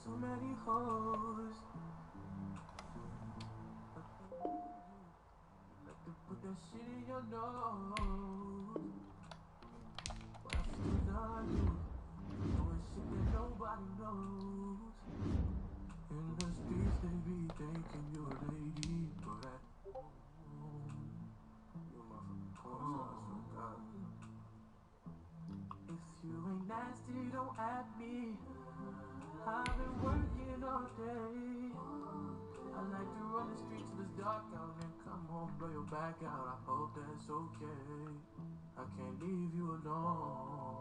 So many hoes. Like to put that shit in your nose. But I still love you. Doing shit that nobody knows. In the streets they be thinking you're a lady, but at home you're my fucking God. If you ain't nasty, don't at me. I've been working all day. I like to run the streets till it's dark out and come home, blow your back out. I hope that's okay. I can't leave you alone.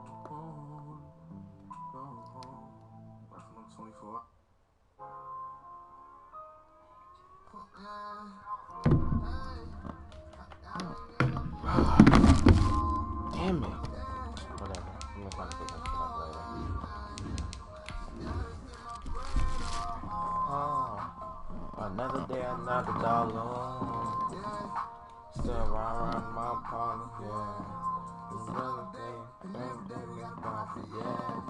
Right from 24. Damn it. Whatever. I'm gonna try to pick that shit up later. Oh, another day, another dollar. Still around my pocket, yeah. This other thing, same thing, this coffee, yeah.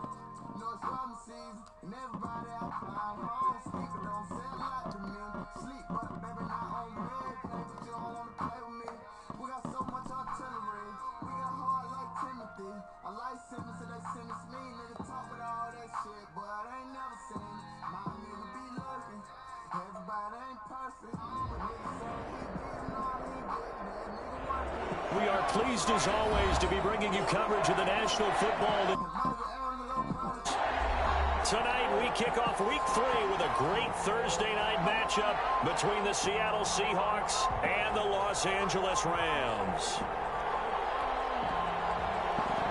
No, it's summer season, and everybody out flying home. Speaker don't sell out to me. Sleep, but baby, not on me. But you don't wanna play with me. We got so much artillery. We got hard like Timothy. I like Simmons, and they sentence me. Nigga talk with all that shit, but I ain't never seen it. My nigga be lurking. Everybody ain't perfect. But nigga say he did, no, he did. That nigga working. We are pleased as always to be bringing you coverage of the National Football League. Tonight we kick off week 3 with a great Thursday night matchup between the Seattle Seahawks and the Los Angeles Rams.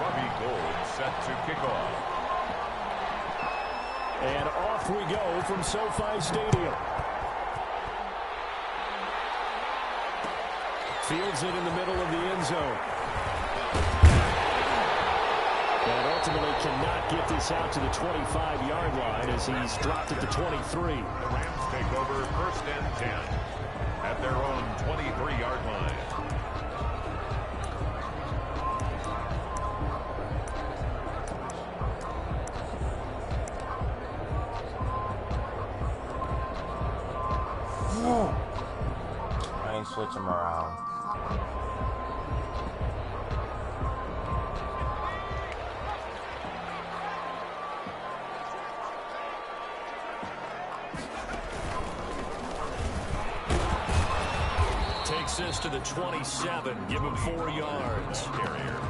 Robbie Gould set to kick off. And off we go from SoFi Stadium. Fields it in the middle of the end zone. And ultimately cannot get this out to the 25-yard line as he's dropped at the 23. The Rams take over 1st and 10 at their own 23-yard line. I ain't switching around. Takes this to the 27. Give him 4 yards. Carrier.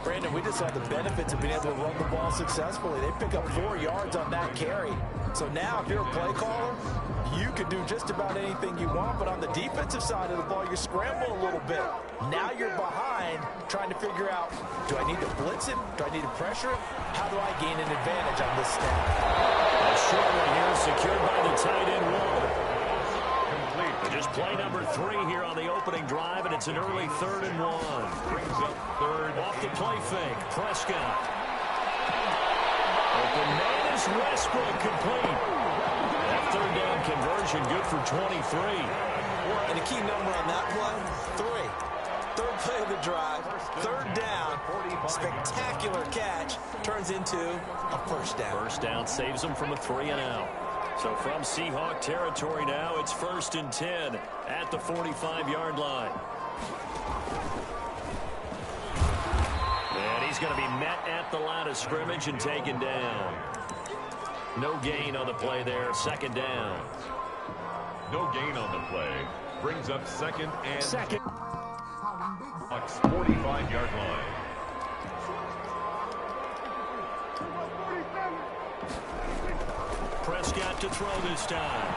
Brandon, we just saw the benefits of being able to run the ball successfully. They pick up 4 yards on that carry. So now if you're a play caller, you can do just about anything you want, but on the defensive side of the ball, you're scrambling a little bit. Now you're behind, trying to figure out, do I need to blitz him? Do I need to pressure him? How do I gain an advantage on this snap? A short one here secured by the tight end Waller. Just play number 3 here on the opening drive, and it's an early 3rd and 1. Brings up 3rd. Off the play fake, Prescott. Open man is Westbrook, complete. That 3rd down conversion good for 23. And a key number on that play, 3. 3rd play of the drive, 3rd down, spectacular catch, turns into a 1st down. 1st down saves them from a 3-and-out. So from Seahawk territory now, it's 1st and 10 at the 45-yard line. And he's going to be met at the line of scrimmage and taken down. No gain on the play there, 2nd down. No gain on the play. Brings up 2nd and... Second. 45-yard line. Prescott to throw this time.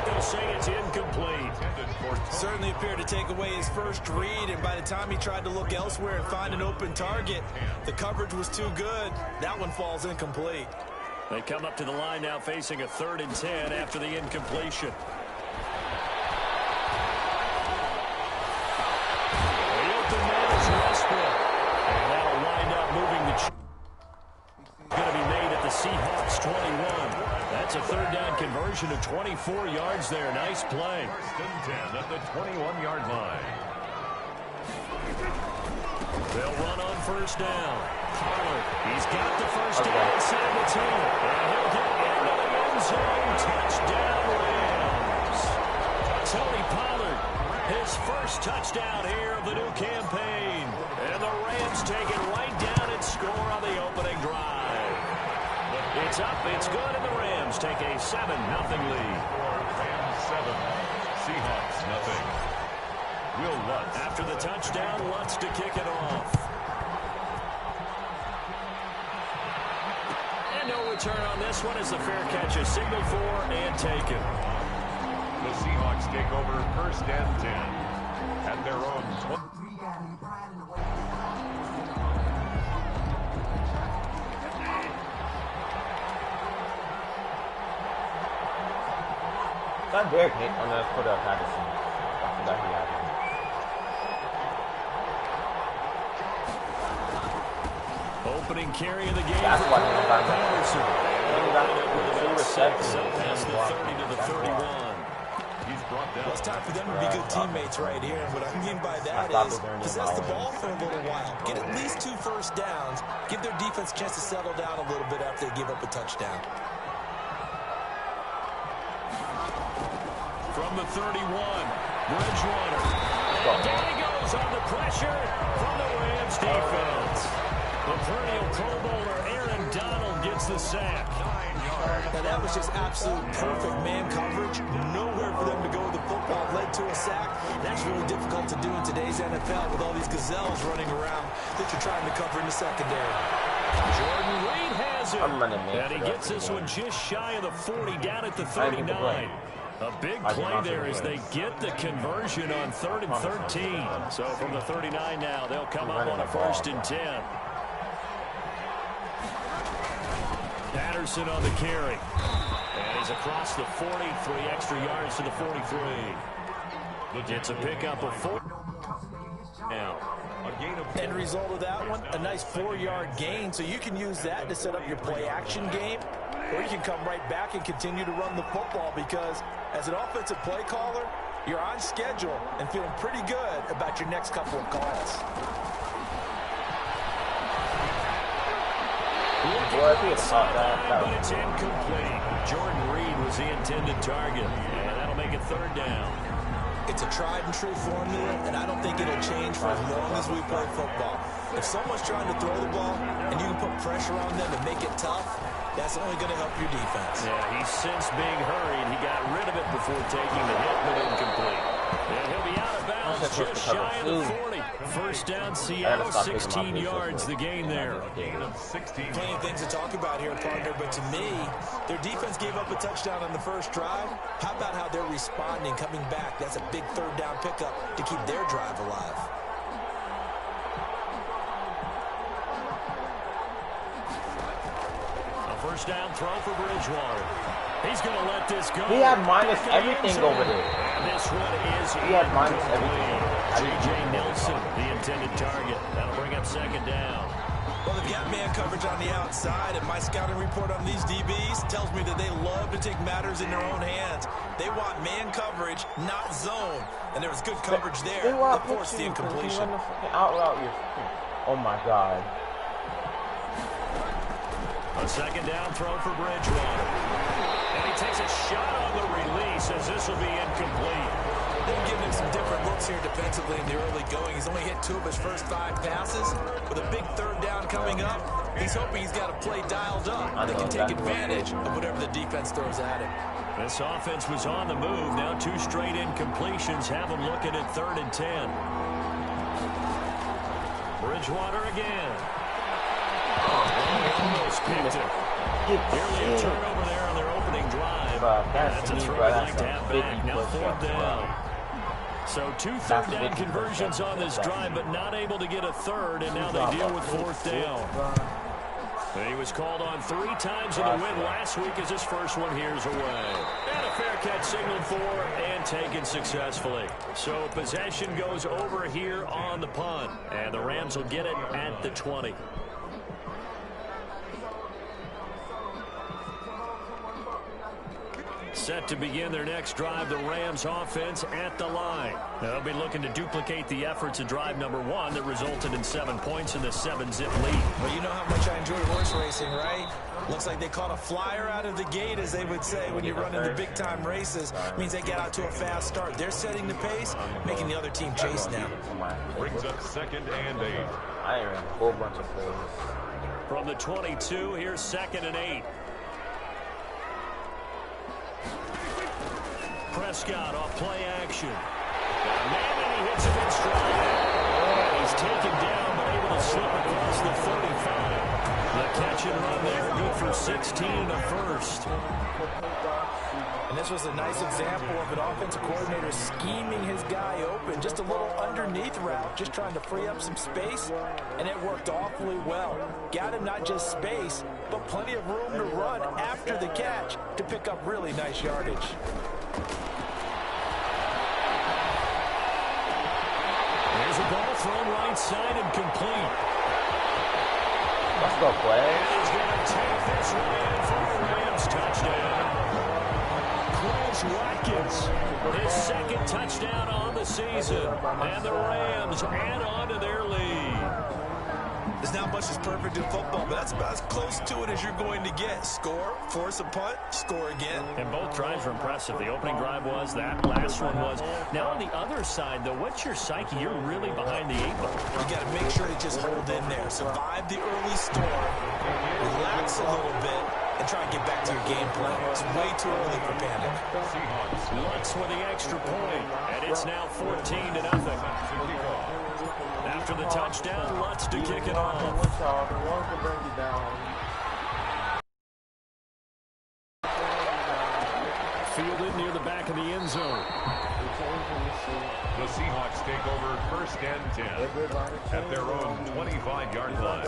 They'll say it's incomplete. Certainly appeared to take away his first read, and by the time he tried to look elsewhere and find an open target, the coverage was too good. That one falls incomplete. They come up to the line now facing a 3rd and 10 after the incompletion. The open man is Westbrook. And that'll wind up moving the going to be made at the Seahawks 21. That's a 3rd down conversion of 24 yards there. Nice play. 1st and 10 at the 21-yard line. They'll run on 1st down. Pollard. He's got the first down inside the 10. And he'll get into the end zone. Touchdown, Rams. Tony Pollard, his first touchdown here of the new campaign. And the Rams take it right down and score on the opening drive. It's up, it's good, and the Rams take a 7-0 lead. Rams 7, Seahawks nothing. Will Lutz. After the touchdown, Lutz to kick it off. And no return on this one as the fair catch is signaled for and taken. The Seahawks take over 1st and 10 at their own 20. That Derek hit on the Cordell Patterson. I forgot he had him. Opening carry of the game. That's why he got Patterson. receptions. Past the 30 to the 31. He's brought down. Well, it's time for them to be good teammates right here. And what I mean by that is possess the ball for a little while. Get at least 2 first downs. Give their defense a chance to settle down a little bit after they give up a touchdown. From the 31, Bridgewater. And down he goes on the pressure from the Rams defense. The perennial Pro Bowler Aaron Donald gets the sack. 9 yards. Now, that was just absolute perfect man coverage. Nowhere for them to go with the football. Led to a sack. That's really difficult to do in today's NFL with all these gazelles running around that you're trying to cover in the secondary. Jordan Reed has it. I'm running, man, And he gets this one just shy of the 40, down at the 39. A big play there as they get the conversion on 3rd and 13. So from the 39 now, they'll come up on a 1st and 10. Patterson on the carry. And he's across the 40, 3 extra yards to the 43. It's a pickup of 4. Now, End result of that one, a nice 4-yard gain. So you can use that to set up your play-action game, or you can come right back and continue to run the football because as an offensive play caller, you're on schedule and feeling pretty good about your next couple of calls. Well, I think it's not that. But it's incomplete. Jordan Reed was the intended target, and that'll make it 3rd down. It's a tried-and-true formula, and I don't think it'll change for as long as we play football. If someone's trying to throw the ball and you can put pressure on them and make it tough, that's only going to help your defense. Yeah, he's since being hurried. He got rid of it before taking the hit, but incomplete. And he'll be out of bounds just shy of the 40. 1st down, Seattle, 16 yards, the gain there. Plenty of things to talk about here, partner, but to me, their defense gave up a touchdown on the first drive. How about how they're responding, coming back? That's a big 3rd down pickup to keep their drive alive. A 1st down throw for Bridgewater. He's going to let this go. He had minus everything over there. And this one is He had minus everything. J.J. Nelson, the intended target. That'll bring up 2nd down. Well, they've got man coverage on the outside, and my scouting report on these DBs tells me that they love to take matters in their own hands. They want man coverage, not zone. And there was good coverage there that forced the incompletion. Oh, my God. A 2nd down throw for Bridgewater. And he takes a shot on the release as this will be incomplete. They've given him some different looks here defensively in the early going. He's only hit 2 of his first 5 passes. With a big 3rd down coming up, he's hoping he's got a play dialed up that can take advantage of whatever the defense throws at him. This offense was on the move. Now 2 straight incompletions have them looking at 3rd and 10. Bridgewater again. Almost picked it. Nearly a turnover there on their opening drive. That's a throw I'd like to have back. Now 4th down. So 2 3rd down conversions on this drive, but not able to get a 3rd, and now they deal with 4th down. He was called on 3 times in the win last week as his first one here's away. And a fair catch signaled for and taken successfully. So possession goes over here on the punt, and the Rams will get it at the 20. Set to begin their next drive, the Rams offense at the line. They'll be looking to duplicate the efforts of drive number 1 that resulted in 7 points in the 7-zip lead. Well, you know how much I enjoy horse racing, right? Looks like they caught a flyer out of the gate, as they would say when you run into big-time races. It means they get out to a fast start. They're setting the pace, making the other team chase now. Brings up 2nd and 8. I ran a whole bunch of plays. From the 22, here's 2nd and 8. Prescott off play action. And he hits him in stride. And he's taken down, but able to slip across the 35. The catch and run there, good for 16 and a first. And this was a nice example of an offensive coordinator scheming his guy open. Just a little underneath route, just trying to free up some space, and it worked awfully well. Got him not just space, but plenty of room to run after the catch to pick up really nice yardage. There's a ball thrown right side and complete. Let's go, play. And he's going to take this one in for a Rams touchdown. Quez Watkins, his 2nd touchdown on the season. And the Rams add on to their lead. There's not much that's perfect in football, but that's about as close to it as you're going to get. Score, force a punt, score again. And both drives were impressive. The opening drive was, that last one was. Now on the other side, though, what's your psyche? You're really behind the 8 ball. You got to make sure to just hold in there. Survive the early storm, relax a little bit, and try and get back to your game plan. It's way too early for panic. Lutz with the extra point, and it's now 14-0. After the touchdown, Lutz to kick it off. Fielded near the back of the end zone. The Seahawks take over 1st and 10 at their own 25-yard line.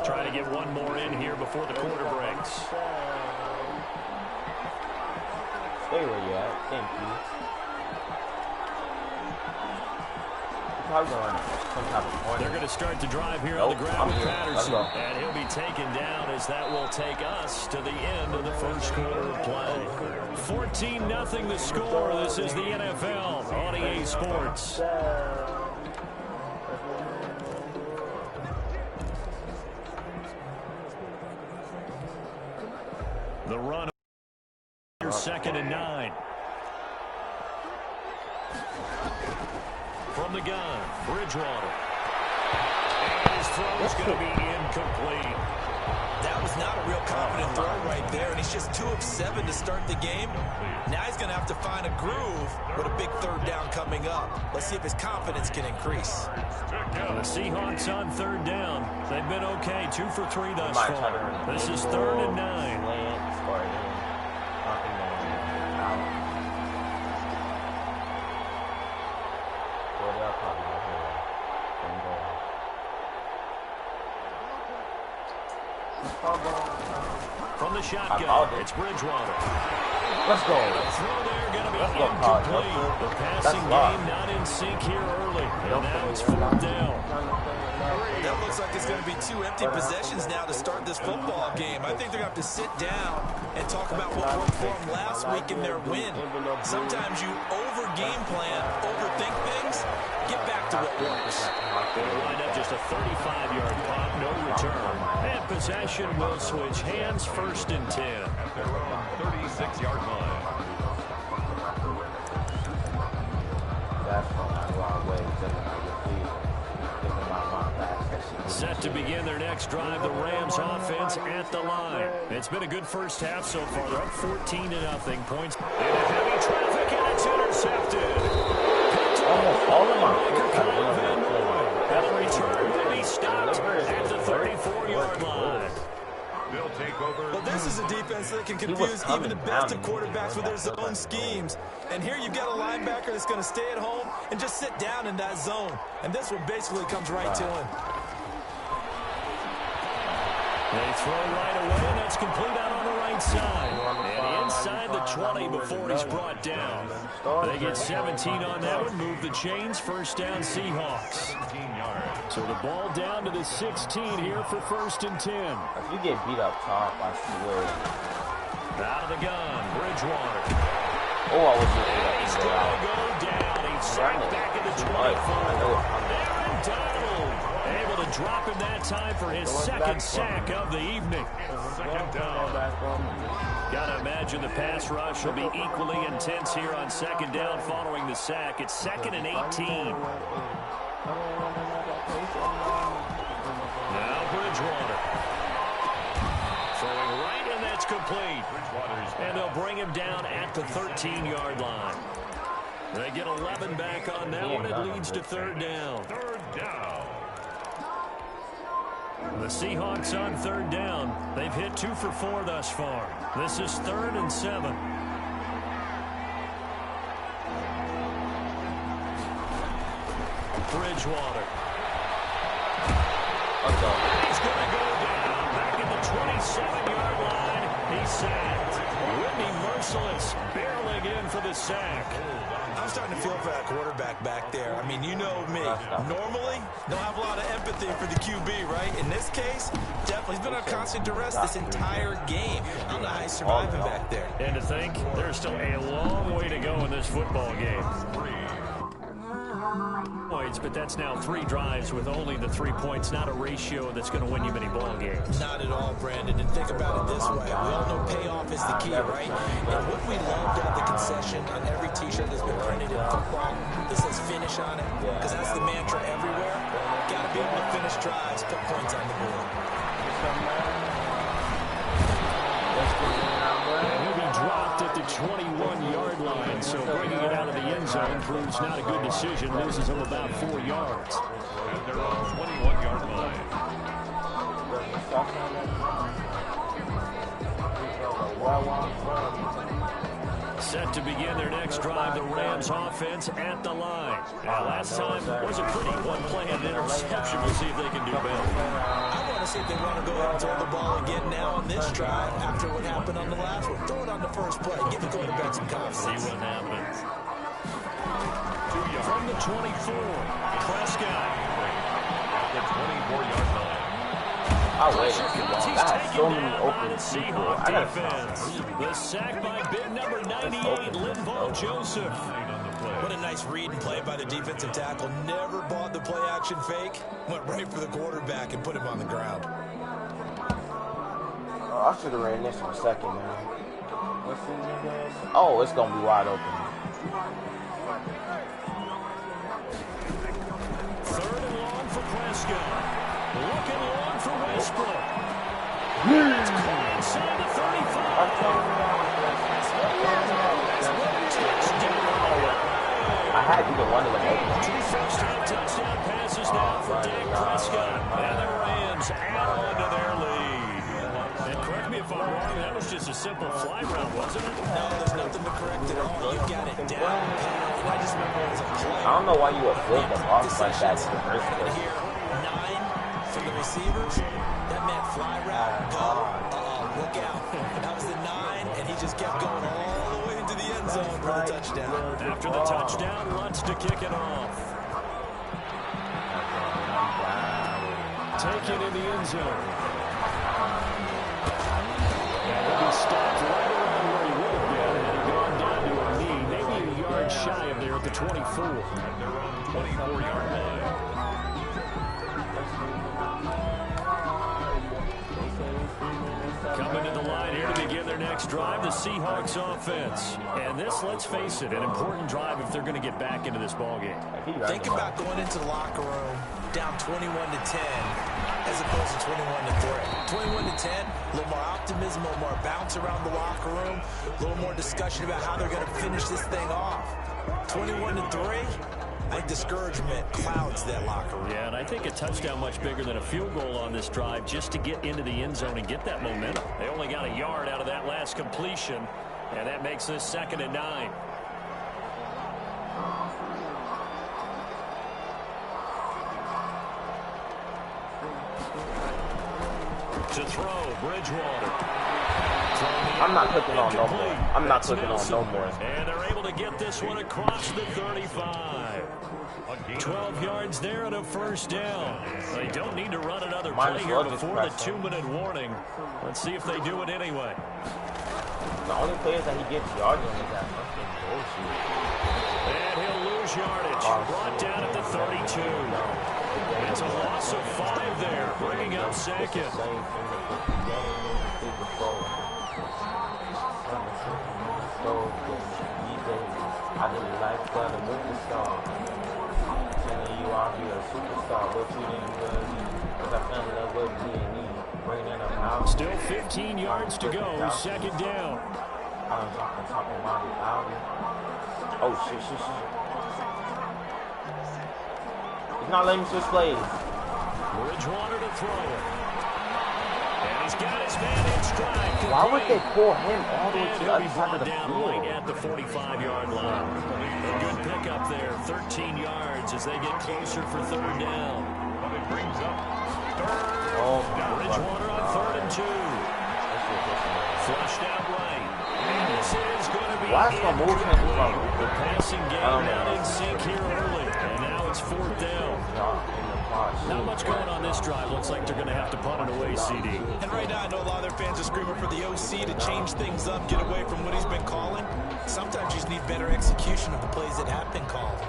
Try to get one more in here before the quarter breaks. Stay where you at. Thank you. Probably going some type of corner. They're going to start the drive here on the ground with Patterson. And he'll be taken down, as that will take us to the end of the first quarter of play. 14-0 the score. This is the NFL on EA Sports. The run, 2nd and 9. From the gun, Bridgewater. And his throw is going to be incomplete. That was not a real confident throw right there, and he's just 2 of 7 to start the game. Now he's going to have to find a groove with a big 3rd down coming up. Let's see if his confidence can increase. The Seahawks on 3rd down. They've been okay, 2 for 3 thus far. This is 3rd and 9. From the shotgun, it's Bridgewater. Let's go. The throw there going to be incomplete. The passing game not in sync here early. And now it's 4th down. That looks like it's going to be 2 empty possessions now to start this football game. I think they're going to have to sit down and talk about what worked for them last week in their win. Sometimes you over-game plan, overthink things. Get back to what works. They'll wind up just a 35-yard punt, no return. And possession will switch hands, 1st and 10. At their own 36-yard line. Set to begin their next drive, the Rams offense at the line. It's been a good first half so far. They're up 14-0. Points into heavy traffic, and it's intercepted. Almost all of my And the return will be stopped at the 34-yard line. They'll take over. Well, this is a defense that can confuse even the best of quarterbacks with their zone schemes. And here you've got a linebacker that's going to stay at home and just sit down in that zone. And this one basically comes right to him. They throw right away, and that's complete out on the right side. And inside the 20 before he's brought down. They get 17 on that one, move the chains, first down Seahawks. 17 yards. So the ball down to the 16 here for 1st and 10. If you get beat up top, I swear. Out of the gun, Bridgewater. Oh, I was just He's going to go down. He's sacked back at the 24. Aaron Donald able to drop him that time for his second sack of the evening. Second down. Got to imagine the pass rush will be equally intense here on 2nd down following the sack. It's 2nd and 18. Now Bridgewater. Throwing right, and that's complete. And they'll bring him down at the 13-yard line. They get 11 back on that one. It leads to 3rd down. 3rd down. The Seahawks on 3rd down. They've hit 2 for 4 thus far. This is 3rd and 7. Bridgewater. He's going to go down back at the 27-yard line. He's sacked. Whitney Merciless barreling in for the sack. I'm starting to feel for that quarterback back there. I mean, you know me. Normally, don't have a lot of empathy for the QB, right? In this case, definitely. He's been on constant duress this entire game. I don't know how he's surviving back there. And to think, there's still a long way to go in this football game. Points, but that's now 3 drives with only the 3 points. Not a ratio that's going to win you many ball games. Not at all, Brandon. And think about it this way. We all know payoff is the key, right? And what we loved at the concession on every T-shirt that's been printed in football that says finish on it, because that's the mantra everywhere. Got to be able to finish drives, put points on the board. And he'll be dropped at the 21-yard line, so bringing it out of the end zone proves not a good decision. Loses him about 4 yards. And they're on 21-yard line. Set to begin their next drive, the Rams offense at the line. Now, last time was a pretty one-play and interception. We'll see if they can do better. I want to see if they want to go ahead and throw the ball again now on this drive after what happened on the last one. Throw it on the first play. Give the quarterback some confidence. See what happens. 2 yards. From the 24, Prescott. At the 24-yard line. I waited too long. I had so many open people. I got defense. The sack by big number 98, Linval Joseph. What a nice read and play by the defensive tackle. Never bought the play-action fake. Went right for the quarterback and put him on the ground. Oh, I should have ran this for a second, man. Oh, it's going to be wide open. 3rd and long for Prescott. Looking long for Westbrook. It's caught inside the 35. I had either one of them open. 2 first-time touchdown passes now for Dak Prescott. And the Rams add on to their lead. And correct me if I'm wrong, that was just a simple fly route, wasn't it? No, there's nothing to correct at all. You got it down, pat, and I just remember as a player. I don't know why you would flip them off like that in the first place. Here, 9 for the receivers. That meant fly route, go. Look out. That was the 9, and he just kept going all the way into the end zone for the touchdown. After the touchdown, Lutz to kick it off. Taken in the end zone. And he'll be stopped right around where he would have been had he gone down to a knee, maybe a yard shy of there at the 24. And they're on 24-yard line. Coming to the line here to begin their next drive, the Seahawks offense. And this, let's face it, an important drive if they're going to get back into this ballgame. Think about going into the locker room down 21-10 as opposed to 21-3. 21-10, a little more optimism, a little more bounce around the locker room, a little more discussion about how they're going to finish this thing off. 21-3, I think discouragement clouds that locker room. Yeah, and I think a touchdown much bigger than a field goal on this drive just to get into the end zone and get that momentum. They only got a yard out of that last completion, and that makes this 2nd and 9. To throw, Bridgewater. I'm not clicking on no more. I'm not clicking on no more. And they're able to get this one across the 35. 12 yards there and a first down. They don't need to run another play here before the 2-minute warning. Let's see if they do it anyway. The only players that he gets yards on is that fucking bullshit. And he'll lose yardage. Brought down at the 32. It's a loss of 5 there, bringing up second. I really like fun and movie star. Telling you I'll be a superstar, but you didn't really. Cause I fell in love with D&E. Bringing them out. Still 15 yards to go, second down. I was talking about the album. Oh, shit. He's not letting me switch plays. Bridgewater to throw it. And he's got his man in stride. Why would they pull him all the way to the other side of the down field? right at the 45-yard line. A good pickup there, 13 yards as they get closer for third down. But it brings up third. Bridgewater on 3rd and 2. Flushed out right. And this is going to be Why is my movement from the passing game not in sync here early. And now it's 4th down. Not much going on this drive. Looks like they're going to have to punt it away, CD. And right now, I know a lot of their fans are screaming for the OC to change things up, get away from what he's been calling. Sometimes you just need better execution of the plays that have been called.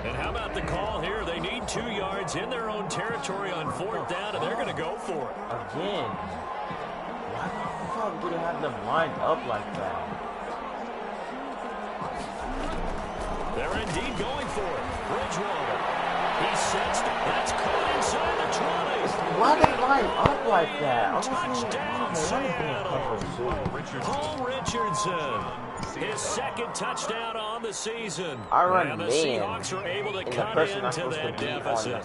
And how about the call here? They need 2 yards in their own territory on 4th down, and they're going to go for it. Again. Why the fuck do they have them lined up like that? They're indeed going for it. Bridgewater. He sets it. That's caught inside the 20. Why they line up like that? Touchdown, Seattle. Paul Richardson. His 2nd touchdown on the season. And the Seahawks are able to cut into that deficit.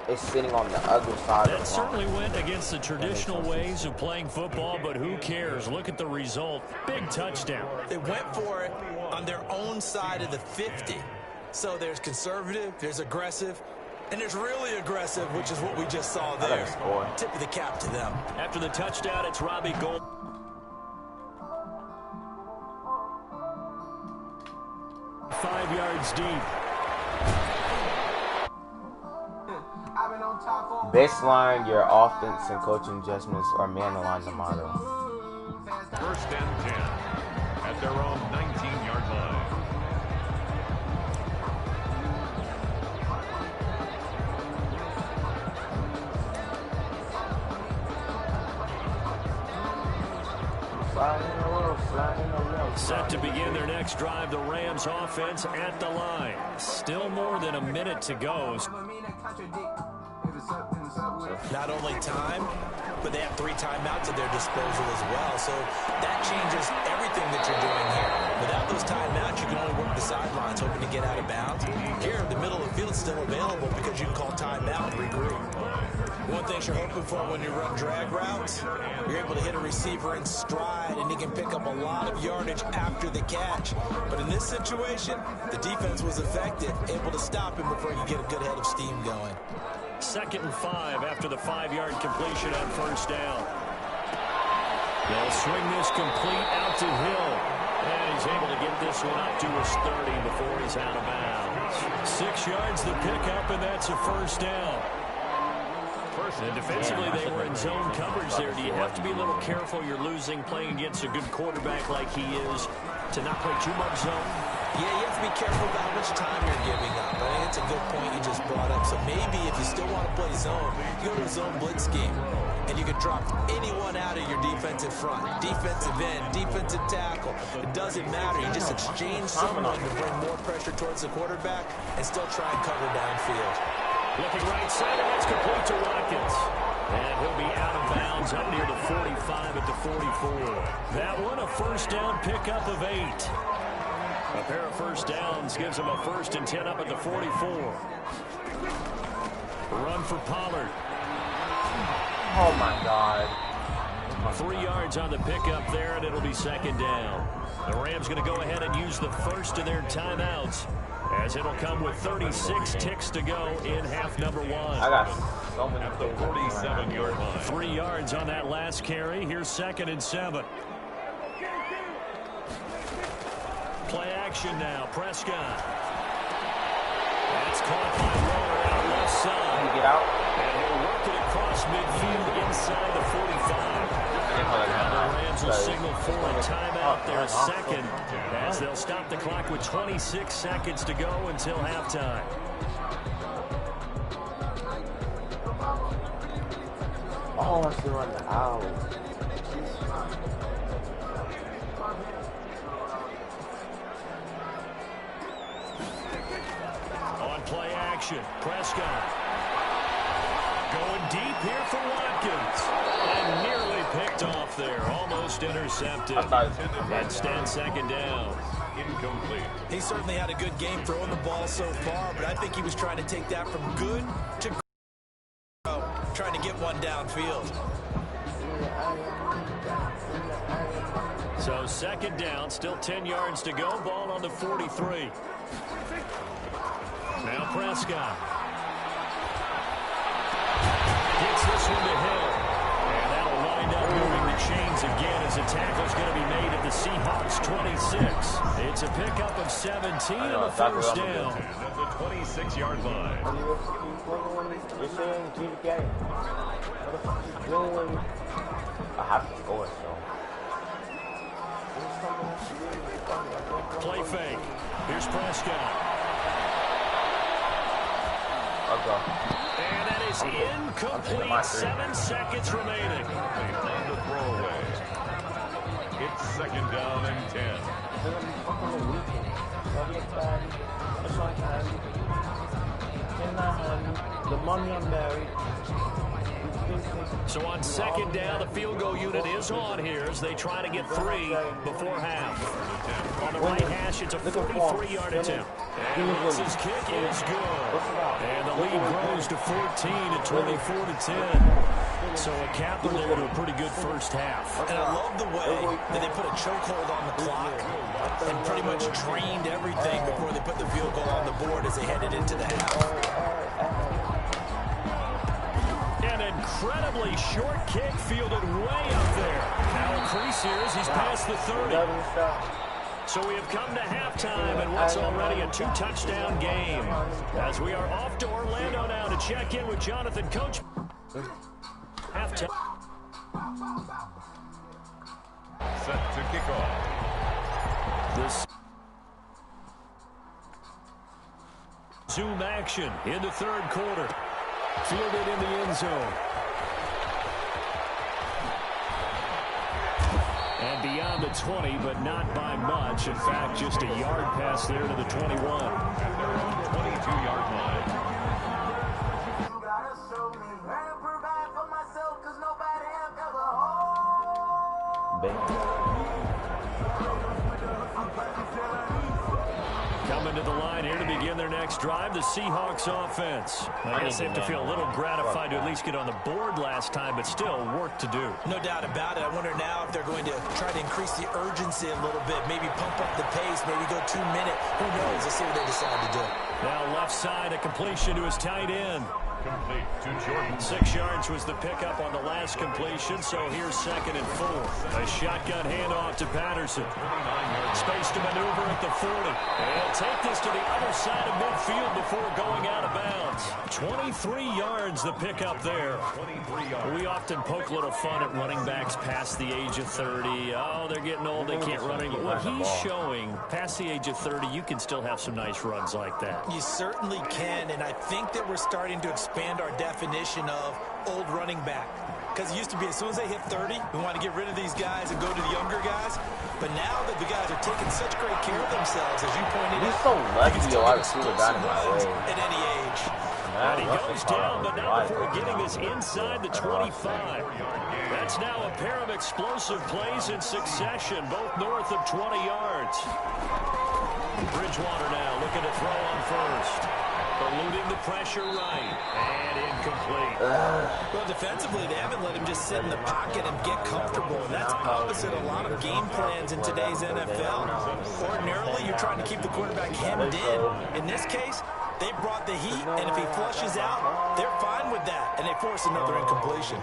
Is sitting on the other side. That certainly went against the traditional ways of playing football, but who cares? Look at the result. Big touchdown. They went for it on their own side of the 50. So there's conservative, there's aggressive, and there's really aggressive, which is what we just saw there. Tip of the cap to them. After the touchdown, it's Robbie Gould. 5 yards deep. Baseline your offense and coaching adjustments are man-aligned the motto. 1st and 10 at their own 19-yard line. Set to begin their next drive, the Rams offense at the line. Still more than a minute to go. Not only time, but they have 3 timeouts at their disposal as well. So that changes everything that you're doing here. Without those timeouts, you can only work the sidelines, hoping to get out of bounds. Here, the middle of the field is still available because you can call timeout and regroup. One thing you're hoping for when you run drag routes, you're able to hit a receiver in stride, and he can pick up a lot of yardage after the catch. But in this situation, the defense was effective, able to stop him before you get a good head of steam going. 2nd and 5 after the 5-yard completion on 1st down. They'll swing this complete out to Hill. And he's able to get this one up to his 30 before he's out of bounds. 6 yards the pickup, and that's a 1st down. And defensively, they were in zone coverage there. Do you have to be a little careful? You're losing playing against a good quarterback like he is to not play too much zone? Yeah, you have to be careful about how much time you're giving up. I think it's a good point you just brought up. So maybe if you still want to play zone, you go to a zone blitz scheme. And you can drop anyone out of your defensive front. Defensive end, defensive tackle. It doesn't matter. You just exchange someone to bring more pressure towards the quarterback and still try and cover downfield. Looking right side, and that's complete to Watkins. And he'll be out of bounds up near the 45 at the 44. That one, a 1st down pickup of 8. A pair of 1st downs gives him a 1st and 10 up at the 44. Run for Pollard. Oh, my God. 3 yards on the pickup there, and it'll be 2nd down. The Rams going to go ahead and use the first of their timeouts as it'll come with 36 ticks to go in half number one. I got so many At the 47-yard line. 3 yards on that last carry. Here's 2nd and 7. Play action now. Prescott. That's caught by Waller out left side. You get out. And he'll work it across midfield inside the 45. Now the Rams will signal for a timeout, their second, as they'll stop the clock with 26 seconds to go until halftime. Oh, I should run out. On play action, Prescott. Going deep here for Watkins. And nearly picked off there. Almost intercepted. And stands 2nd down. Incomplete. He certainly had a good game throwing the ball so far, but I think he was trying to take that from good to trying to get one downfield. So 2nd down, still 10 yards to go. Ball on the 43. Now Prescott. Gets this one to Hill. And that'll wind up moving the chains again as the tackle's going to be made at the Seahawks 26. It's a pickup of 17 and a first down. And at the 26-yard line. You're saying G the game. What the fuck you doing? I have to score, so. Play fake. Here's Prescott. And that is incomplete. 7 seconds remaining. On the throwaway. It's 2nd down and 10. The money I'm married. So on 2nd down, the field goal unit is on here as they try to get 3 before half. On the right hash, it's a 43-yard attempt. And his kick is good. And the lead grows to 14 at 24-10. So a capper there to a pretty good first half. And I love the way that they put a chokehold on the clock and pretty much drained everything before they put the field goal on the board as they headed into the half. An incredibly short kick fielded way up there. Now a crease here as he's past the 30. So we have come to halftime and what's already a 2-touchdown game. As we are off to Orlando now to check in with Jonathan Coach. Halftime. Set to kick off. This zoom action in the 3rd quarter. Fielded in the end zone. And beyond the 20, but not by much. In fact, just a yard pass there to the 21. At their own 22-yard line. You gotta show me how to provide for myself, 'cause nobody else ever Coming to the line here to begin their next drive, the Seahawks offense. I guess they have to feel a little gratified to at least get on the board last time, but still work to do. No doubt about it. I wonder now if they're going to try to increase the urgency a little bit, maybe pump up the pace, maybe go 2 minute. Who knows? Let's see what they decide to do. Now left side, a completion to his tight end. Complete to Jordan. 6 yards was the pickup on the last completion, so here's 2nd and 4. A shotgun handoff to Patterson. Space to maneuver at the 40. And he'll take this to the other side of midfield before going out of bounds. 23 yards the pickup there. 23 yards. We often poke a little fun at running backs past the age of 30. Oh, they're getting old, they can't run anymore. What he's showing, past the age of 30, you can still have some nice runs like that. You certainly can, and I think that we're starting to expand our definition of old running back. Because it used to be as soon as they hit 30, we want to get rid of these guys and go to the younger guys. But now that the guys are taking such great care of themselves, as you pointed He's out, so lucky, they can still yo. I get see the guy in my runs way. at any age. And he goes down, but not before getting us inside the 25. That's now a pair of explosive plays in succession, both north of 20 yards. Bridgewater now looking to throw on first. eluding the pressure right. And incomplete. Well, defensively, they haven't let him just sit in the pocket and get comfortable. And that's opposite a lot of game plans in today's NFL. Ordinarily, you're trying to keep the quarterback hemmed in. In this case, they brought the heat, and if he flushes out, they're fine with that. And they force another incompletion.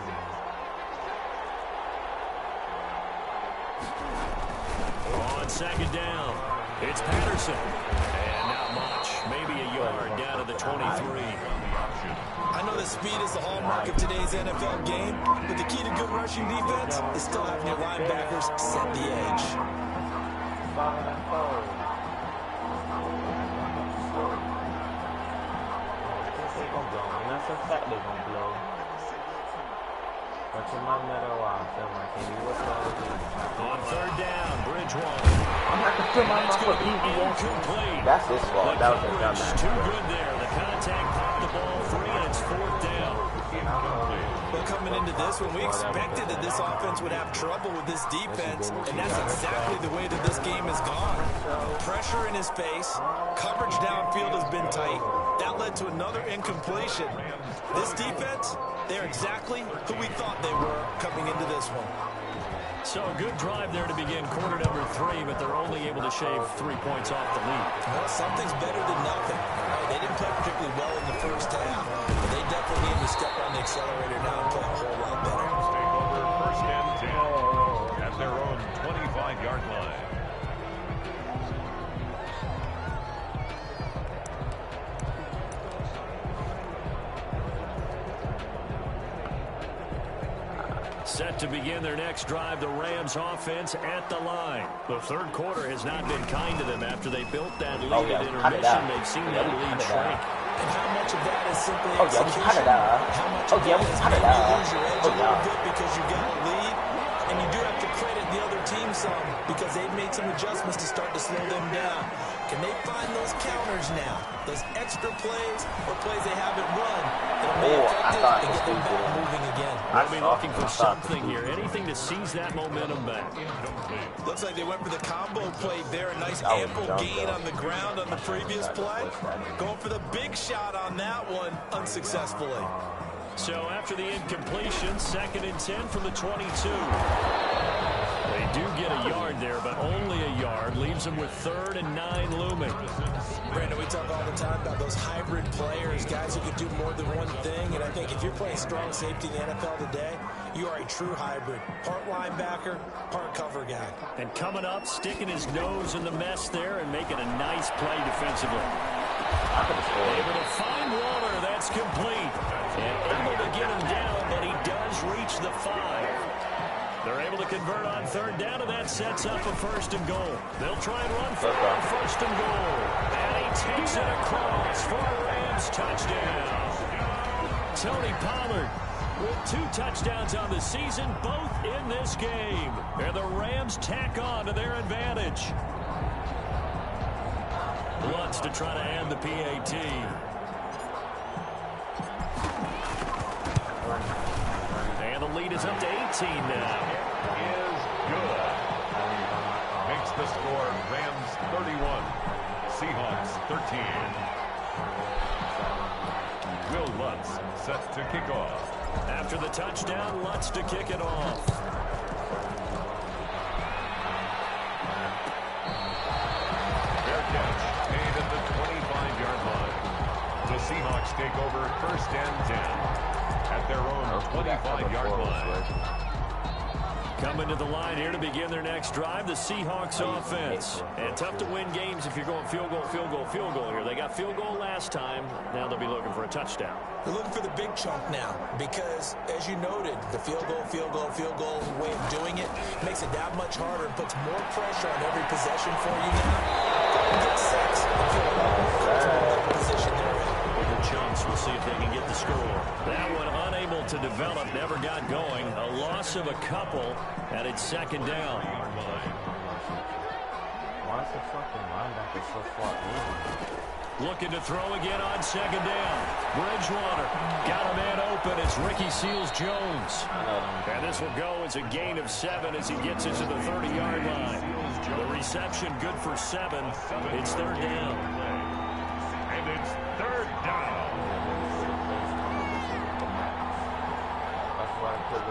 On second down, it's Patterson. And not much. Maybe a yard down to the 23. I know that speed is the hallmark of today's NFL game, but the key to good rushing defense is still having your linebackers set the edge. That's a fact they're going to blow. But you might never watch them. I can't be what's on third down, Bridgewater. I'm not going to fill my mouth with incomplete. That's his fault. That was a dumb match. Too good there. The contact popped the ball free, and it's fourth down. But coming into this one, we expected that this offense would have trouble with this defense, and that's exactly the way that this game has gone. Pressure in his face. Coverage downfield has been tight. That led to another incompletion. This defense, they're exactly who we thought they were coming into this one. So a good drive there to begin quarter number 3, but they're only able to shave 3 points off the lead. Well, something's better than nothing. They didn't play particularly well in the first half, but they definitely need to step on the accelerator now and play a whole lot better. Take over first and 10 at their own 25-yard line. Set to begin their next drive, the Rams offense at the line. The third quarter has not been kind to them after they built that lead at intermission. They've seen that lead shrink. And how much of that is simply execution? How much of that is maybe you lose your edge a little bit because you got a lead? And you do have to credit the other team some because they've made some adjustments to start to slow them down. Can they find those counters now? Those extra plays or plays they haven't run that'll be effective and get them back moving again? They'll be looking for something here, anything to seize that momentum back. Looks like they went for the combo play there. A nice ample gain on the ground on the previous play. Going for the big shot on that one unsuccessfully. So after the incompletion, 2nd and 10 from the 22. They do get a yard there, but only a yard. Leaves them with 3rd and 9 looming. Brandon, we talk all the time about those hybrid players, guys who can do more than one thing. And I think if you're playing strong safety in the NFL today, you are a true hybrid. Part linebacker, part cover guy. And coming up, sticking his nose in the mess there and making a nice play defensively. Able to find Waller. That's complete. And able to get him down, but he does reach the 5. They're able to convert on 3rd down, and that sets up a 1st and goal. They'll try and run for 1st and goal. And he takes it across for a Rams touchdown. Tony Pollard with 2 touchdowns on the season, both in this game. And the Rams tack on to their advantage. Lutz to try to end the PAT. And the lead is up to 18 now. Is good. Makes the score Rams 31, Seahawks 13. Will Lutz set to kick off. After the touchdown, Lutz to kick it off. Fair catch made at the 25-yard line. The Seahawks take over 1st and 10 at their own 25-yard line. Coming to the line here to begin their next drive, the Seahawks offense. And tough to win games if you're going field goal, field goal, field goal here. They got field goal last time. Now they'll be looking for a touchdown. They're looking for the big chunk now because, as you noted, the field goal way of doing it makes it that much harder and puts more pressure on every possession for you now. Get sets and feel a lot more comfortable in the position they're in. The chunks, we'll see if they can get the score. That one unable to develop, never got going. A loss of a couple, and it's 2nd down. Why is the fucking linebacker so far in? Looking to throw again on 2nd down. Bridgewater got a man open. It's Ricky Seals-Jones. And this will go as a gain of 7 as he gets into the 30-yard line. The reception good for 7. It's 3rd down. And it's 3rd down.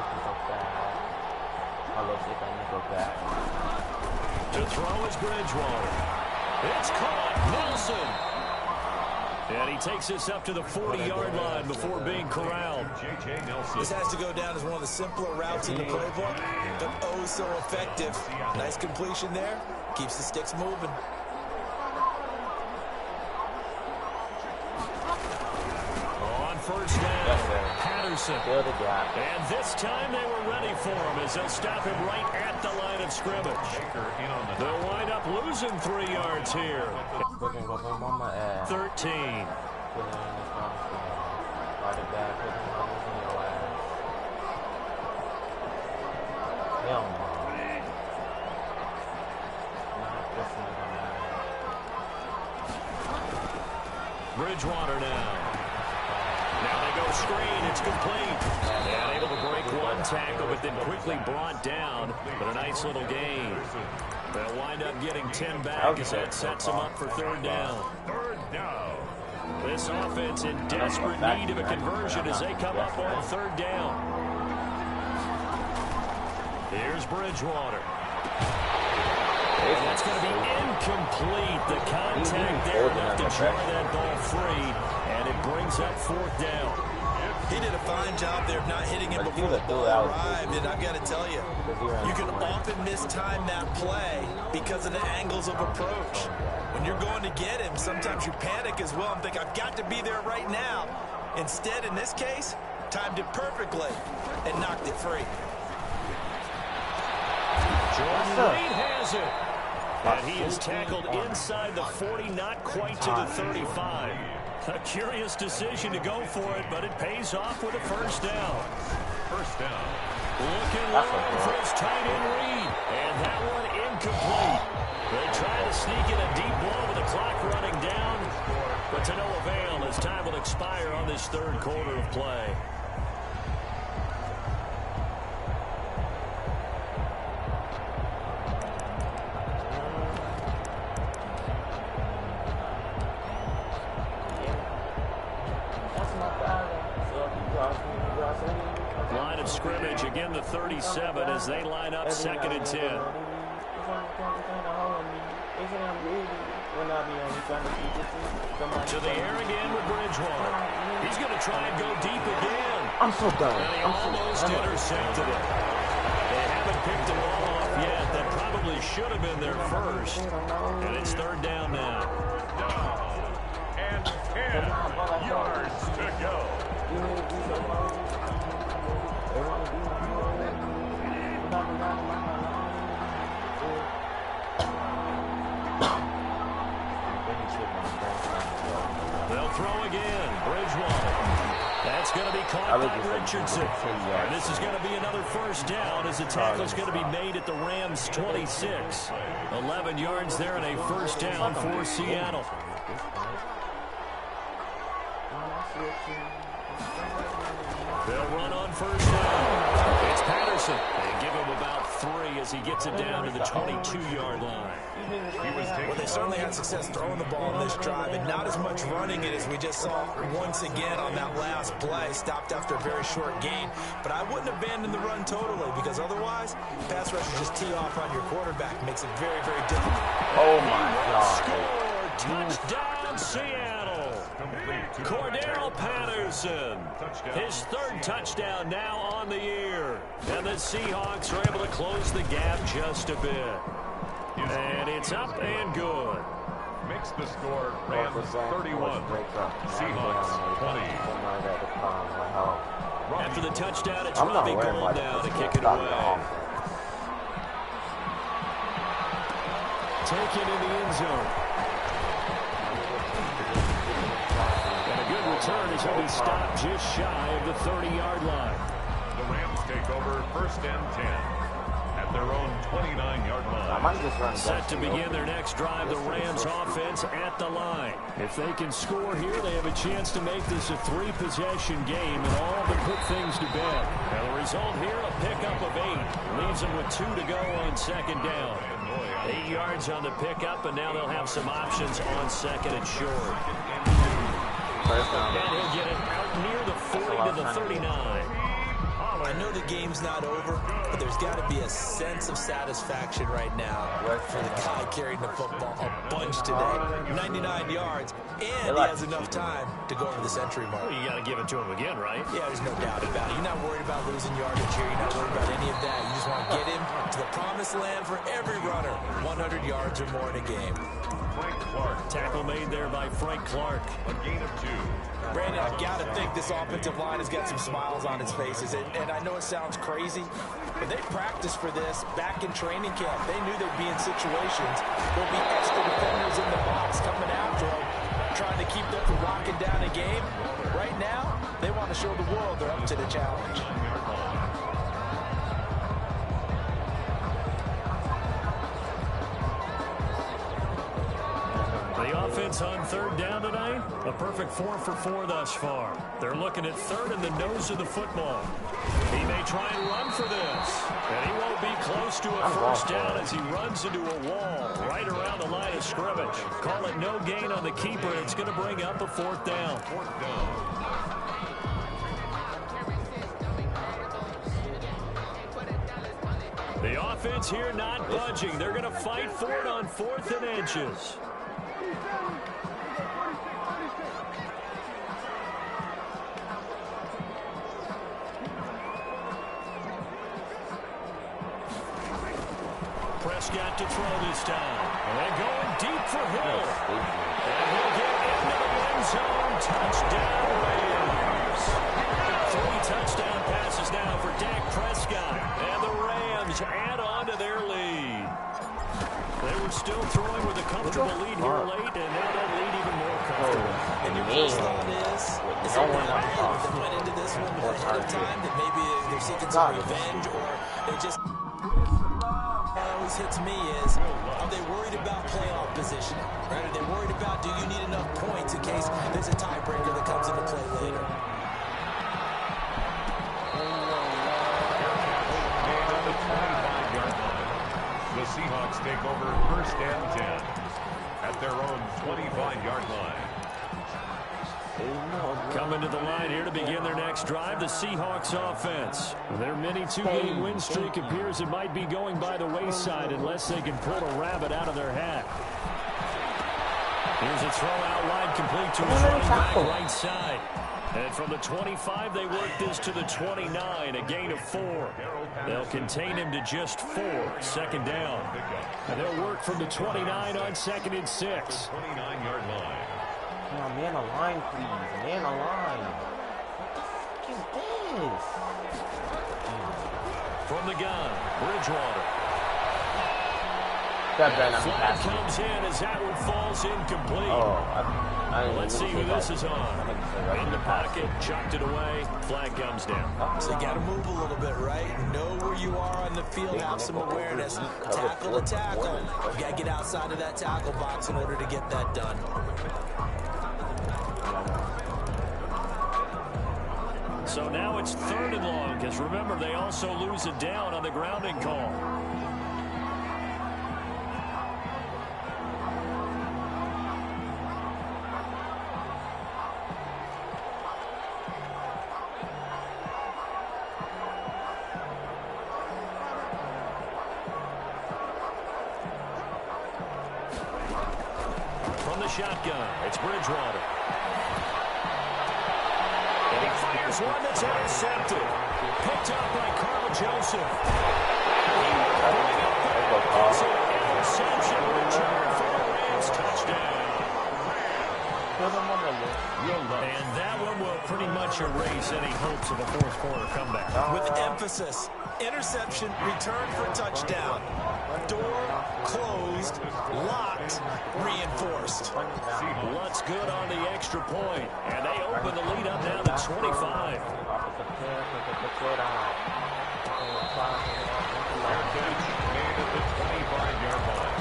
switching so fast. My little shit that nigga back. To throw is Bridgewater. It's caught. Nelson. And he takes this up to the 40-yard line before being corralled. J.J. Nelson. This has to go down as one of the simpler routes in the playbook, but oh so effective. Nice completion there. Keeps the sticks moving. On first down, Patterson. Build a gap. And this time they were ready for him as they'll stop him right at the line of scrimmage. Baker in on the They'll wind up losing 3 yards here. Fucking go on my ass. 13. Put it in this box. Right it back. Put it in your ass. Hell no. Bridgewater now. Now they go screen. It's complete. And able to break one tackle, but then quickly brought down. But a nice little gain. They'll wind up getting 10 back as that sets them up for third down. third down. This offense in desperate need of a conversion as they come up on third down. Here's Bridgewater. And that's going to be incomplete. The contact there enough to jar that ball free, and it brings up fourth down. He did a fine job there of not hitting him before the ball arrived, and I've got to tell you, you can often mistime that play because of the angles of approach. When you're going to get him, sometimes you panic as well and think, I've got to be there right now. Instead, in this case, timed it perfectly and knocked it free. Jordan Reed has it. And he is tackled inside the 40, not quite to the 35. A curious decision to go for it, but it pays off with a first down. First down. Looking long for his tight end Reed. And that one incomplete. They try to sneak in a deep ball with the clock running down, but to no avail as time will expire on this third quarter of play. Line of scrimmage, again the 37 as they line up 2nd and 10. To the air again with Bridgewater. He's going to try and go deep again. I'm so done. And he almost intercepted it. They haven't picked the ball off yet. That probably should have been their first. And it's third down now. And 10 yards to go. They'll throw again. Bridgewater. That's going to be caught by Richardson. And this is going to be another first down as the tackle is going to be made at the Rams' 26. 11 yards there and a first down for Seattle. They'll run on first down. It's Patterson. They give him about 3 as he gets it down to the 22-yard line. Well, they certainly had success throwing the ball in this drive, and not as much running it as we just saw once again on that last play. Stopped after a very short gain. But I wouldn't abandon the run totally, because otherwise, pass rushers just tee off on your quarterback. Makes it very, very difficult. Oh, my God. Score! Touchdown, Seattle! Cordero Patterson, his third touchdown now on the year. And the Seahawks are able to close the gap just a bit. And it's up and good. Makes the score Rams 31, Seahawks 20. After the touchdown, it's Robbie Gould now to kick it away. Taken in the end zone. And a good return as he'll be stopped just shy of the 30-yard line. The Rams take over first and 10 at their own 29-yard line. Set to begin their next drive, the Rams offense at the line. If they can score here, they have a chance to make this a 3-possession game and all but put things to bed. Now the result here, a pickup of 8. Leaves them with 2 to go on second down. 8 yards on the pickup, and now they'll have some options on second and short. And he'll get it out near the 40 to the 39. I know the game's not over, but there's got to be a sense of satisfaction right now for the guy carrying the football a bunch today. 99 yards, and he has enough time to go over the century mark. Well, you got to give it to him again, right? Yeah, there's no doubt about it. You're not worried about losing yardage here. You're not worried about any of that. You just want to get him to the promised land for every runner. 100 yards or more in a game. Frank Clark. Tackle made there by Frank Clark. A gain of 2. Brandon, I've got to think this offensive line has got some smiles on its faces. And I know it sounds crazy, but they practiced for this back in training camp. They knew they'd be in situations. There'll be extra defenders in the box coming after them, trying to keep them from locking down a game. Right now, they want to show the world they're up to the challenge. The offense on third down tonight, a perfect 4 for 4 thus far. They're looking at third in the nose of the football. He may try and run for this, and he won't be close to a first down as he runs into a wall right around the line of scrimmage. Call it no gain on the keeper, and it's going to bring up a 4th down. 4th down. The offense here not budging. They're going to fight for it on 4th and inches. Prescott to throw this time. And going deep for Hill. And he'll get into the end zone. Touchdown, Rams. 3 touchdown passes now for Dak Prescott. And the Rams add on to their lead. They were still throwing with a comfortable lead here late, and now that lead even more comfortable. And your first thought is that went into this one ahead of time, that maybe they're seeking some revenge, or they just... What always hits me is, are they worried about playoff positioning? Right? Are they worried about, do you need enough points in case there's a tiebreaker that comes into play later? The Seahawks take over 1st and 10 at their own 25-yard line. Coming to the line here to begin their next drive, the Seahawks offense. Their mini 2-game win streak appears it might be going by the wayside unless they can pull a rabbit out of their hat. Here's a throw out wide, complete to his running back right side. And from the 25, they work this to the 29, a gain of 4. They'll contain him to just 4, 2nd down. And they'll work from the 29 on 2nd and 6. 29-yard line. Oh, man, a line, please. Man, a line. What is this? From the gun, Bridgewater. Flag comes in as that one falls incomplete. Let's see who this is on. In the pocket, chucked it away. Flag comes down. So you got to move a little bit, right? Know where you are on the field, have some awareness. Tackle to tackle. You got to get outside of that tackle box in order to get that done. So now it's 3rd and long, because remember, they also lose it down on the grounding call. From the shotgun, it's Bridgewater. And he fires one that's intercepted. Picked up by Carl Joseph. It's an interception return for the Rams touchdown. And that one will pretty much erase any hopes of a 4th quarter comeback. With emphasis, interception, return for touchdown. Door closed, locked, reinforced. Lutz good on the extra point, and they open the lead up now to 25. Made at the 25-yard line.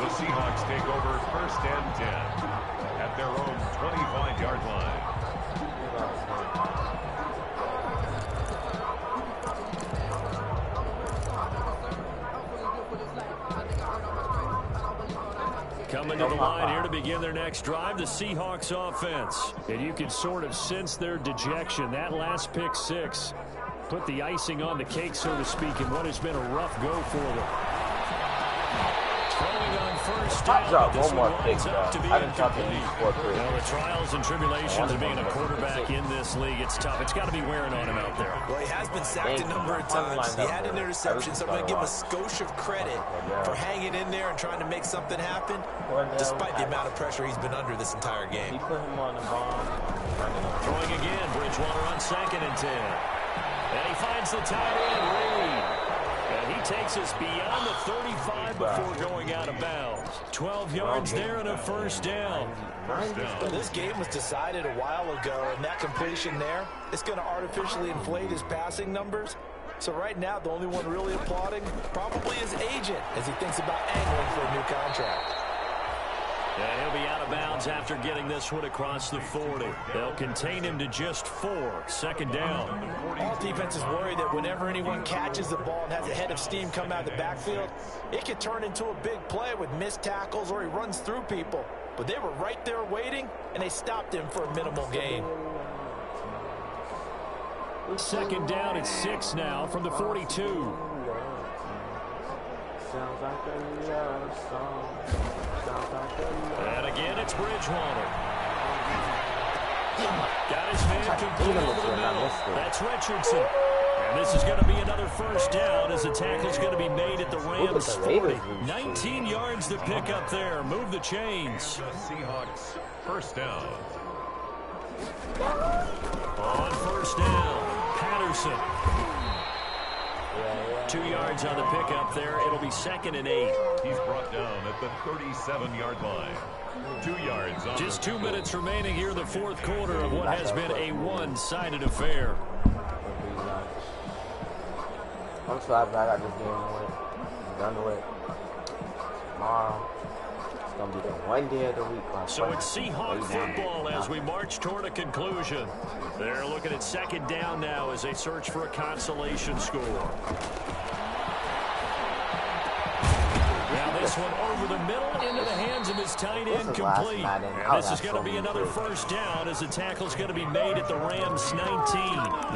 The Seahawks take over 1st and 10 at their own 25-yard line. Coming to the line here to begin their next drive, the Seahawks offense. And you can sort of sense their dejection. That last pick 6 put the icing on the cake, so to speak, in what has been a rough go for them. Throwing on first down. Drop This one more one pick, winds though. up to be I didn't drop incomplete. these 4 3. Well, the trials and tribulations of being a quarterback in this league, it's tough. It's got to be wearing on him out there. Well, he has been sacked a number of times. He had an interception, so I'm going to give him a skosh of credit for hanging in there and trying to make something happen, despite the amount of pressure he's been under this entire He game. put him on the bomb. Throwing again, Bridgewater on 2nd and 10. And he finds the tight end, Reed. And he takes us beyond the 35 before going out of bounds. 12 yards there and a first down. Well, this game was decided a while ago, and that completion there, it's going to artificially inflate his passing numbers. So right now, the only one really applauding probably his agent as he thinks about angling for a new contract. And he'll be out of bounds after getting this one across the 40. They'll contain him to just 4. 2nd down. All defenses worry that whenever anyone catches the ball and has a head of steam come out of the backfield, it could turn into a big play with missed tackles or he runs through people. But they were right there waiting, and they stopped him for a minimal gain. 2nd down at 6 now from the 42. Sounds like a love song. Sounds like a love. And again, it's Bridgewater. Got his man complete over the middle. That's Richardson. And this is going to be another first down as the tackle's going to be made at the Rams 40. 19 yards to pick up there. Move the chains. The Seahawks first down. On first down, Patterson. 2 yards on the pickup there. It'll be 2nd and 8. He's brought down at the 37-yard line. 2 yards on Just the 2 minutes remaining here in the 4th quarter of what has been a one-sided affair. I'm so happy I got this game done with. Tomorrow, it's going to be the one day of the week. So it's Seahawk football as we march toward a conclusion. They're looking at 2nd down now as they search for a consolation score. Now this one over the middle into the hands of his tight end complete. And this is going to be another first down as the tackle's going to be made at the Rams 19.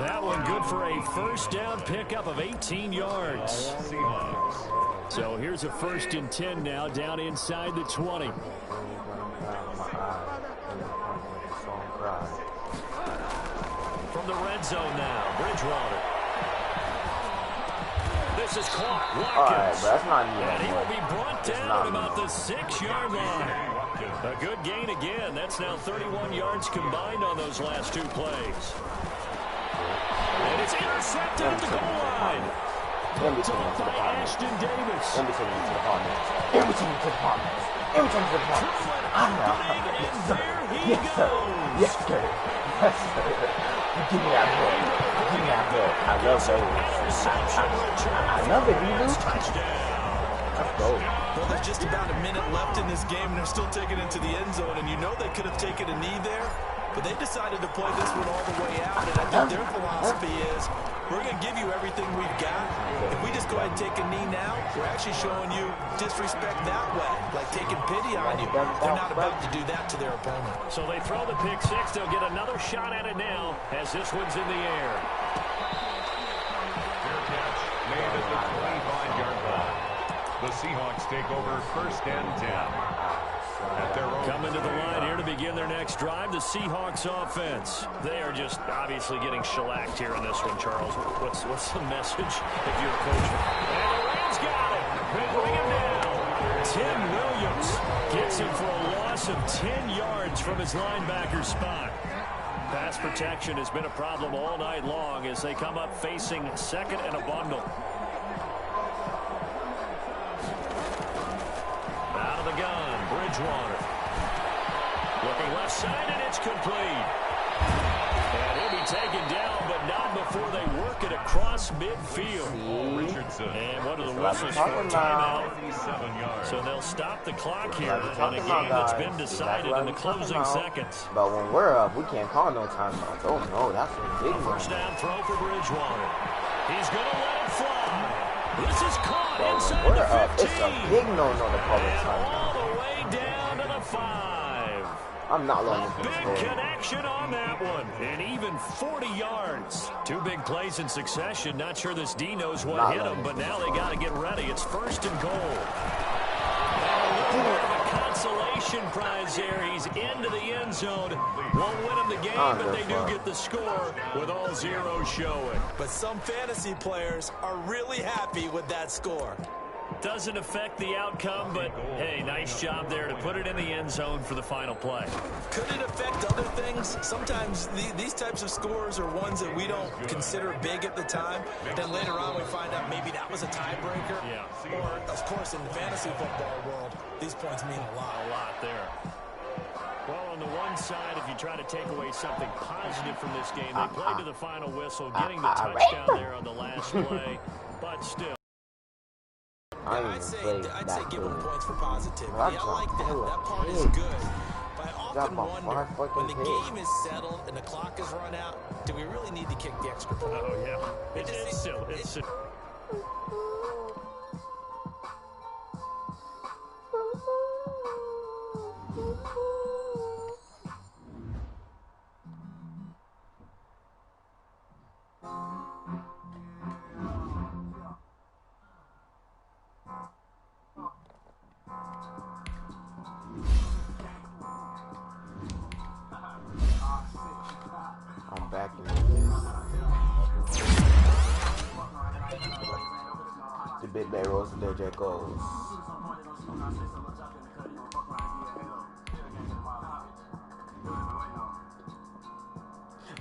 That one good for a first down pickup of 18 yards. Seahawks. So here's a 1st and 10 now down inside the 20. From the red zone now, Bridgewater. This is caught. Watkins. All right, but that's not me. And he will be brought down at about the 6-yard line. A good gain again. That's now 31 yards combined on those last 2 plays. And it's intercepted at the goal line. Caught by Ashton Davis. Every time to the partners. Every time to the partners. Every time to the partners. And there he goes. Yes, sir. Yes, sir. Give me that book. Give me that book. I love those. I love it, you do. Let's go. Well, there's just about a minute left in this game, and they're still taking it to the end zone. And you know they could have taken a knee there, but they decided to play this one all the way out. And I think their philosophy is, we're going to give you everything we've got. If we just go ahead and take a knee now, we're actually showing you disrespect that way, like taking pity on you. They're not about to do that to their opponent. So they throw the pick 6. They'll get another shot at it now as this one's in the air. Fair catch made at the 25-yard line. The Seahawks take over 1st and 10. At their own Coming to the line here to begin their next drive, the Seahawks offense. They are just obviously getting shellacked here in this one, Charles. What's the message if you're a coach? And the Rams got it. They bring him down. Tim Williams gets him for a loss of 10 yards from his linebacker spot. Pass protection has been a problem all night long as they come up facing 2nd and a bundle. Out of the gun, Bridgewater. Looking left side, and it's complete. And he'll be taken down, but not before they work it across midfield. Richardson. And what are the whistles for? Timeout. 37 yards. So they'll stop the clock here on a game that's been decided in the closing seconds. But when we're up, we can't call no timeouts. Oh, no, that's a big one. First down throw for Bridgewater. He's going to let it fly. This is caught inside We're the up. 15. It's a big no-no to call the And timeout. all the way down to the 5. I'm not letting Big him score. connection on that one. And even 40 yards. Two big plays in succession. Not sure this D knows what hit him, but now they got to get ready. It's 1st and goal. Consolation prize there. He's into the end zone. Won't win him the game, but they do get the score with all zeros showing. But some fantasy players are really happy with that score. Doesn't affect the outcome, but hey, nice job there to put it in the end zone for the final play. Could it affect other things? Sometimes these types of scores are ones that we don't consider big at the time. Then later on we find out maybe that was a tiebreaker. Yeah. Or, of course, in the fantasy football world, these points mean a lot. A lot there. Well, on the one side, if you try to take away something positive from this game, they played to the final whistle, getting the touchdown there on the last play, but still. I'd say give them points for positivity. I like that. That part is good. But I often wonder, when the game is settled and the clock is run out, do we really need to kick the extra point? Oh, yeah. It's silly. It's silly. I'm back in the Big Bay Rose and there goes.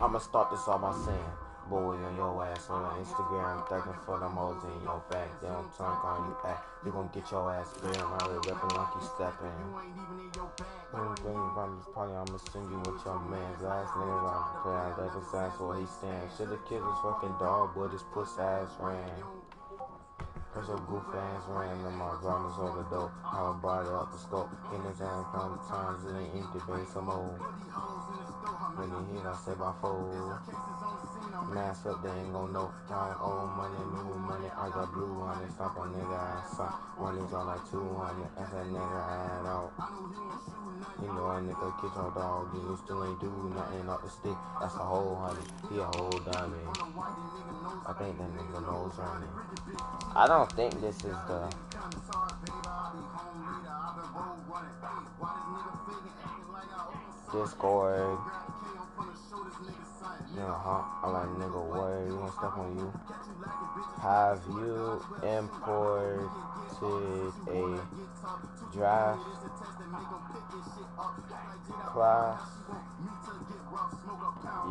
I'ma start this off by saying, boy, on your ass on Instagram, thanking for them hoes in your back. They don't turn on you act. You gon' get your ass burned. My little reppin' like you steppin'. I'ma send you with your man's last name. I'm playing that's his ass where he stands. Shit, the kid is fucking dog, but his puss ass ran. Cause your goof ass ran in my brothers on the dope. How I brought it up the scope. In his hand, pound times, it ain't empty, babe, some old. When he hit, I said my fold. Mass up, they ain't gon' know. Time old money, new money. I got blue on it. Stop a nigga ass up. Money's on like 200. That's that nigga ass out. You know a nigga get your dog. You still ain't do nothing off the stick. That's a whole honey. He a whole dummy. I think that nigga knows running. I don't think this is the Discord. I'm like, nigga, what? You wanna step on you? Have you imported a draft class?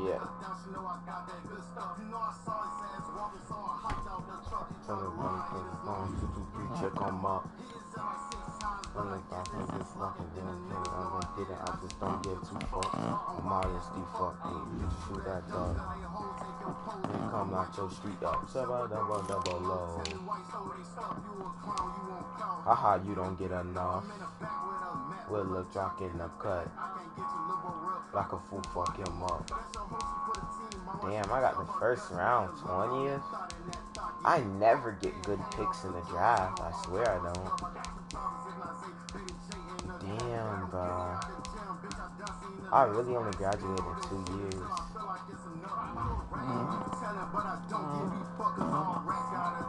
Yeah. Check on my. I just don't get too fucked. I'm honestly fucking shoot that dog. Then come out your street up. Double low. Haha, you don't get enough. We'll look drop in the cut. Like a fool, fuck him up. Damn, I got the first round 20th. I never get good picks in the draft. I swear I don't. Damn, bro. I really only graduated in 2 years.